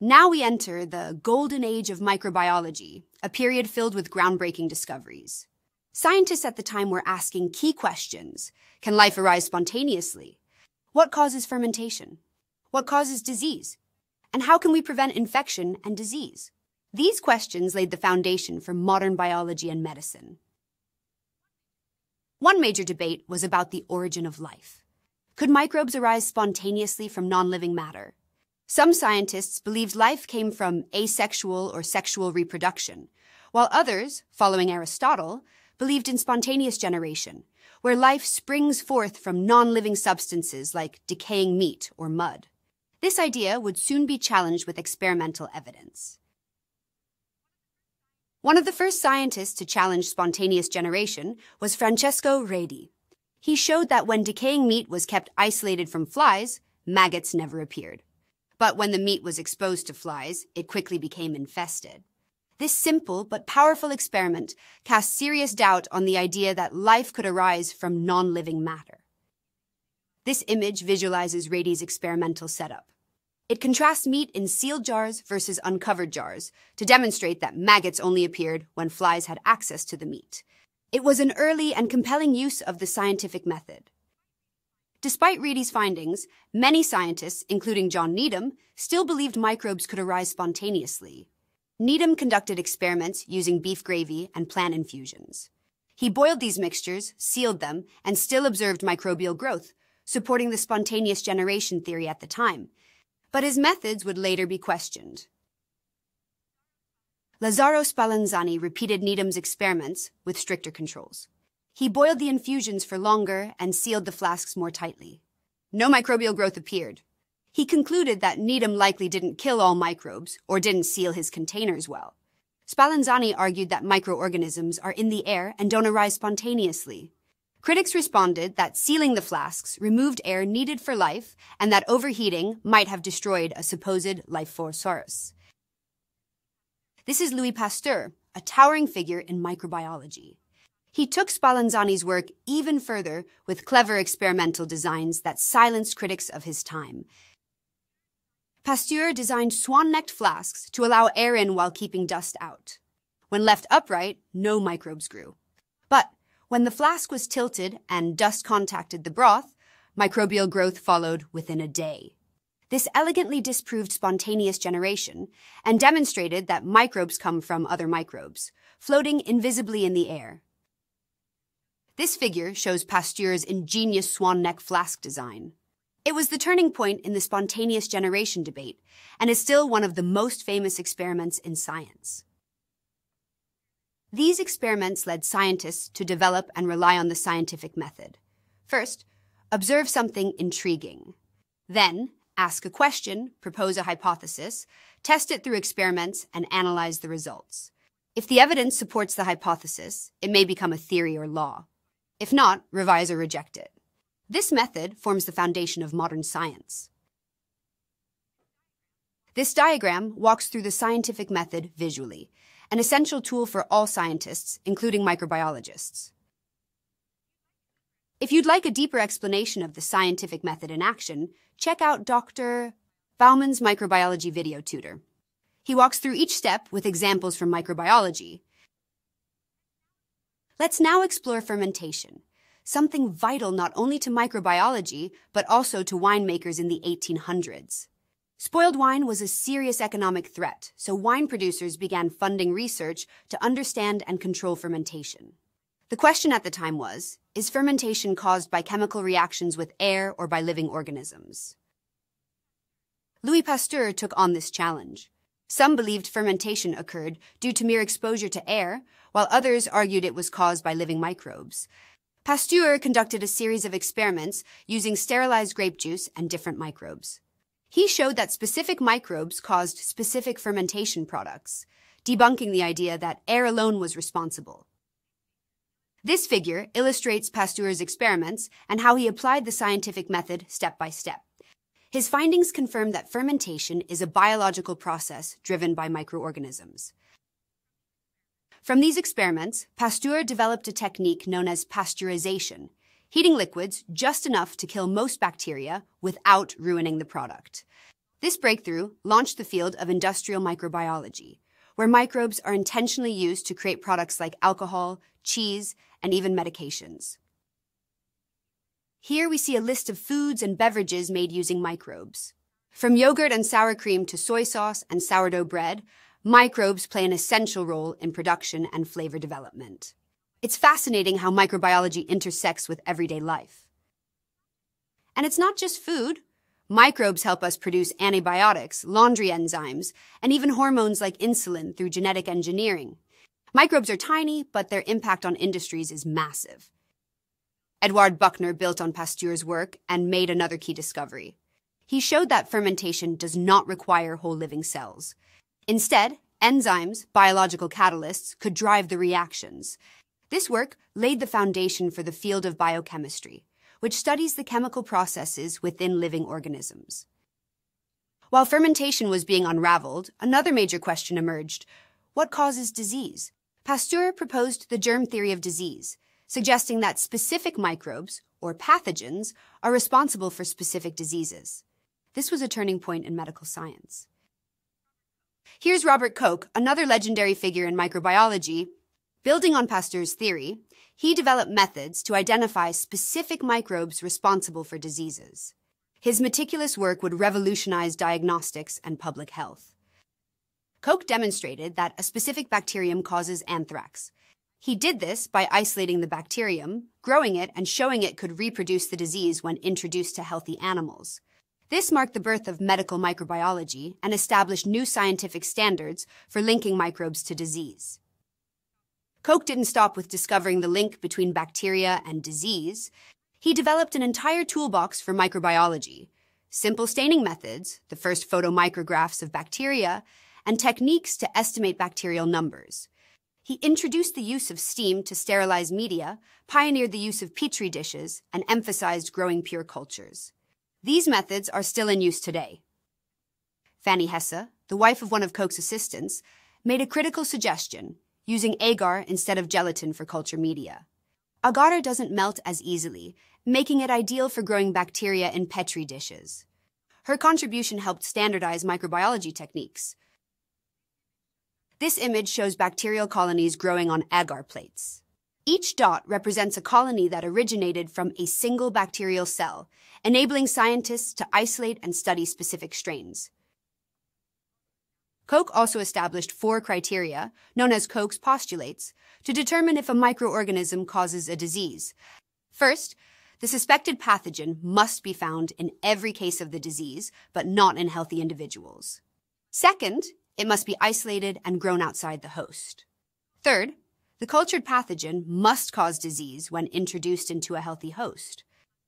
Now we enter the golden age of microbiology, a period filled with groundbreaking discoveries. Scientists at the time were asking key questions. Can life arise spontaneously? What causes fermentation? What causes disease? And how can we prevent infection and disease? These questions laid the foundation for modern biology and medicine. One major debate was about the origin of life. Could microbes arise spontaneously from non-living matter? Some scientists believed life came from asexual or sexual reproduction, while others, following Aristotle, believed in spontaneous generation, where life springs forth from non-living substances like decaying meat or mud. This idea would soon be challenged with experimental evidence. One of the first scientists to challenge spontaneous generation was Francesco Redi. He showed that when decaying meat was kept isolated from flies, maggots never appeared. But when the meat was exposed to flies, it quickly became infested. This simple but powerful experiment cast serious doubt on the idea that life could arise from non-living matter. This image visualizes Redi's experimental setup. It contrasts meat in sealed jars versus uncovered jars to demonstrate that maggots only appeared when flies had access to the meat. It was an early and compelling use of the scientific method. Despite Redi's findings, many scientists, including John Needham, still believed microbes could arise spontaneously. Needham conducted experiments using beef gravy and plant infusions. He boiled these mixtures, sealed them, and still observed microbial growth, supporting the spontaneous generation theory at the time. But his methods would later be questioned. Lazzaro Spallanzani repeated Needham's experiments with stricter controls. He boiled the infusions for longer and sealed the flasks more tightly. No microbial growth appeared. He concluded that Needham likely didn't kill all microbes or didn't seal his containers well. Spallanzani argued that microorganisms are in the air and don't arise spontaneously. Critics responded that sealing the flasks removed air needed for life and that overheating might have destroyed a supposed life force source. This is Louis Pasteur, a towering figure in microbiology. He took Spallanzani's work even further with clever experimental designs that silenced critics of his time. Pasteur designed swan-necked flasks to allow air in while keeping dust out. When left upright, no microbes grew. But when the flask was tilted and dust contacted the broth, microbial growth followed within a day. This elegantly disproved spontaneous generation and demonstrated that microbes come from other microbes, floating invisibly in the air. This figure shows Pasteur's ingenious swan-neck flask design. It was the turning point in the spontaneous generation debate and is still one of the most famous experiments in science. These experiments led scientists to develop and rely on the scientific method. First, observe something intriguing. Then, ask a question, propose a hypothesis, test it through experiments, and analyze the results. If the evidence supports the hypothesis, it may become a theory or law. If not, revise or reject it. This method forms the foundation of modern science. This diagram walks through the scientific method visually, an essential tool for all scientists, including microbiologists. If you'd like a deeper explanation of the scientific method in action, check out Dr. Bauman's microbiology video tutor. He walks through each step with examples from microbiology. Let's now explore fermentation, something vital not only to microbiology, but also to winemakers in the 1800s. Spoiled wine was a serious economic threat, so wine producers began funding research to understand and control fermentation. The question at the time was, is fermentation caused by chemical reactions with air or by living organisms? Louis Pasteur took on this challenge. Some believed fermentation occurred due to mere exposure to air, while others argued it was caused by living microbes. Pasteur conducted a series of experiments using sterilized grape juice and different microbes. He showed that specific microbes caused specific fermentation products, debunking the idea that air alone was responsible. This figure illustrates Pasteur's experiments and how he applied the scientific method step by step. His findings confirm that fermentation is a biological process driven by microorganisms. From these experiments, Pasteur developed a technique known as pasteurization, heating liquids just enough to kill most bacteria without ruining the product. This breakthrough launched the field of industrial microbiology, where microbes are intentionally used to create products like alcohol, cheese, and even medications. Here we see a list of foods and beverages made using microbes. From yogurt and sour cream to soy sauce and sourdough bread, microbes play an essential role in production and flavor development. It's fascinating how microbiology intersects with everyday life. And it's not just food. Microbes help us produce antibiotics, laundry enzymes, and even hormones like insulin through genetic engineering. Microbes are tiny, but their impact on industries is massive. Edouard Buchner built on Pasteur's work and made another key discovery. He showed that fermentation does not require whole living cells. Instead, enzymes, biological catalysts, could drive the reactions. This work laid the foundation for the field of biochemistry, which studies the chemical processes within living organisms. While fermentation was being unraveled, another major question emerged: what causes disease? Pasteur proposed the germ theory of disease, suggesting that specific microbes, or pathogens, are responsible for specific diseases. This was a turning point in medical science. Here's Robert Koch, another legendary figure in microbiology. Building on Pasteur's theory, he developed methods to identify specific microbes responsible for diseases. His meticulous work would revolutionize diagnostics and public health. Koch demonstrated that a specific bacterium causes anthrax. He did this by isolating the bacterium, growing it, and showing it could reproduce the disease when introduced to healthy animals. This marked the birth of medical microbiology and established new scientific standards for linking microbes to disease. Koch didn't stop with discovering the link between bacteria and disease. He developed an entire toolbox for microbiology: simple staining methods, the first photomicrographs of bacteria, and techniques to estimate bacterial numbers. He introduced the use of steam to sterilize media, pioneered the use of petri dishes, and emphasized growing pure cultures. These methods are still in use today. Fanny Hesse, the wife of one of Koch's assistants, made a critical suggestion: using agar instead of gelatin for culture media. Agar doesn't melt as easily, making it ideal for growing bacteria in petri dishes. Her contribution helped standardize microbiology techniques. This image shows bacterial colonies growing on agar plates. Each dot represents a colony that originated from a single bacterial cell, enabling scientists to isolate and study specific strains. Koch also established 4 criteria, known as Koch's postulates, to determine if a microorganism causes a disease. First, the suspected pathogen must be found in every case of the disease, but not in healthy individuals. Second, it must be isolated and grown outside the host. Third, the cultured pathogen must cause disease when introduced into a healthy host.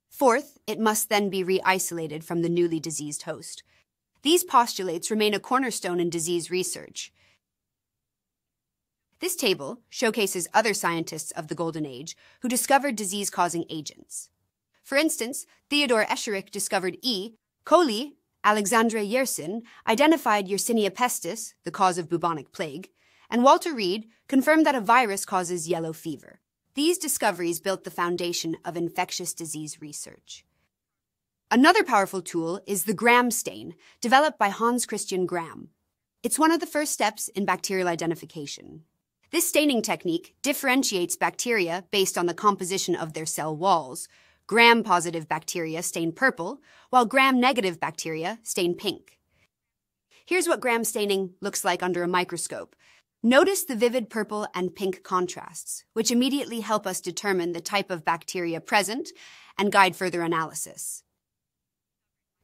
Fourth, it must then be re-isolated from the newly diseased host. These postulates remain a cornerstone in disease research. This table showcases other scientists of the Golden Age who discovered disease-causing agents. For instance, Theodor Escherich discovered E. coli. Alexandre Yersin identified Yersinia pestis, the cause of bubonic plague, and Walter Reed confirmed that a virus causes yellow fever. These discoveries built the foundation of infectious disease research. Another powerful tool is the Gram stain, developed by Hans Christian Gram. It's one of the first steps in bacterial identification. This staining technique differentiates bacteria based on the composition of their cell walls. Gram-positive bacteria stain purple, while Gram-negative bacteria stain pink. Here's what Gram staining looks like under a microscope. Notice the vivid purple and pink contrasts, which immediately help us determine the type of bacteria present and guide further analysis.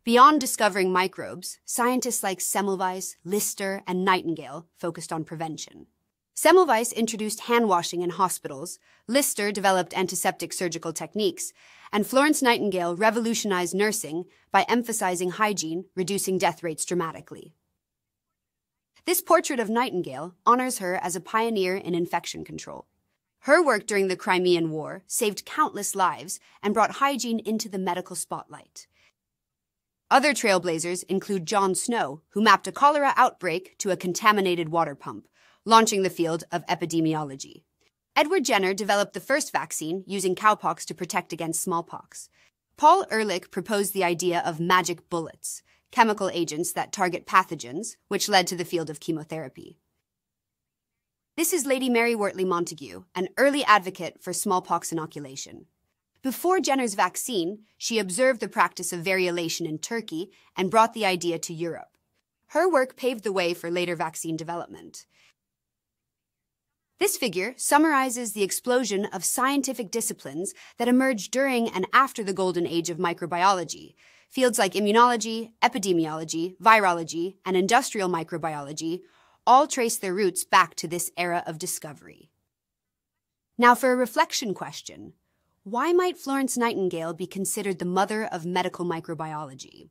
Beyond discovering microbes, scientists like Semmelweis, Lister, and Nightingale focused on prevention. Semmelweis introduced hand-washing in hospitals, Lister developed antiseptic surgical techniques, and Florence Nightingale revolutionized nursing by emphasizing hygiene, reducing death rates dramatically. This portrait of Nightingale honors her as a pioneer in infection control. Her work during the Crimean War saved countless lives and brought hygiene into the medical spotlight. Other trailblazers include John Snow, who mapped a cholera outbreak to a contaminated water pump, launching the field of epidemiology. Edward Jenner developed the first vaccine using cowpox to protect against smallpox. Paul Ehrlich proposed the idea of magic bullets, chemical agents that target pathogens, which led to the field of chemotherapy. This is Lady Mary Wortley Montagu, an early advocate for smallpox inoculation. Before Jenner's vaccine, she observed the practice of variolation in Turkey and brought the idea to Europe. Her work paved the way for later vaccine development. This figure summarizes the explosion of scientific disciplines that emerged during and after the golden age of microbiology. Fields like immunology, epidemiology, virology, and industrial microbiology all trace their roots back to this era of discovery. Now for a reflection question. Why might Florence Nightingale be considered the mother of medical microbiology?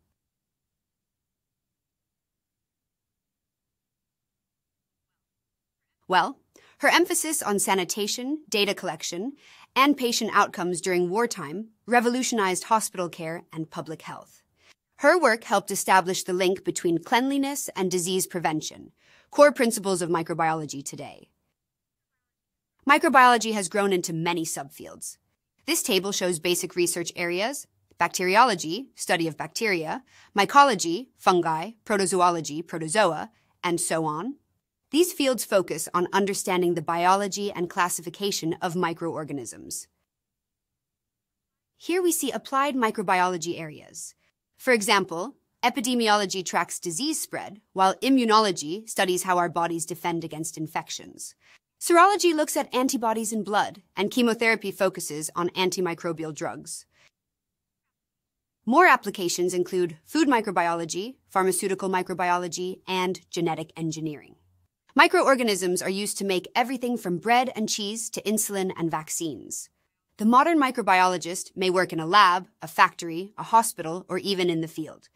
Well, her emphasis on sanitation, data collection, and patient outcomes during wartime revolutionized hospital care and public health. Her work helped establish the link between cleanliness and disease prevention, core principles of microbiology today. Microbiology has grown into many subfields. This table shows basic research areas: bacteriology, study of bacteria; mycology, fungi; protozoology, protozoa, and so on. These fields focus on understanding the biology and classification of microorganisms. Here we see applied microbiology areas. For example, epidemiology tracks disease spread, while immunology studies how our bodies defend against infections. Serology looks at antibodies in blood, and chemotherapy focuses on antimicrobial drugs. More applications include food microbiology, pharmaceutical microbiology, and genetic engineering. Microorganisms are used to make everything from bread and cheese to insulin and vaccines. The modern microbiologist may work in a lab, a factory, a hospital, or even in the field.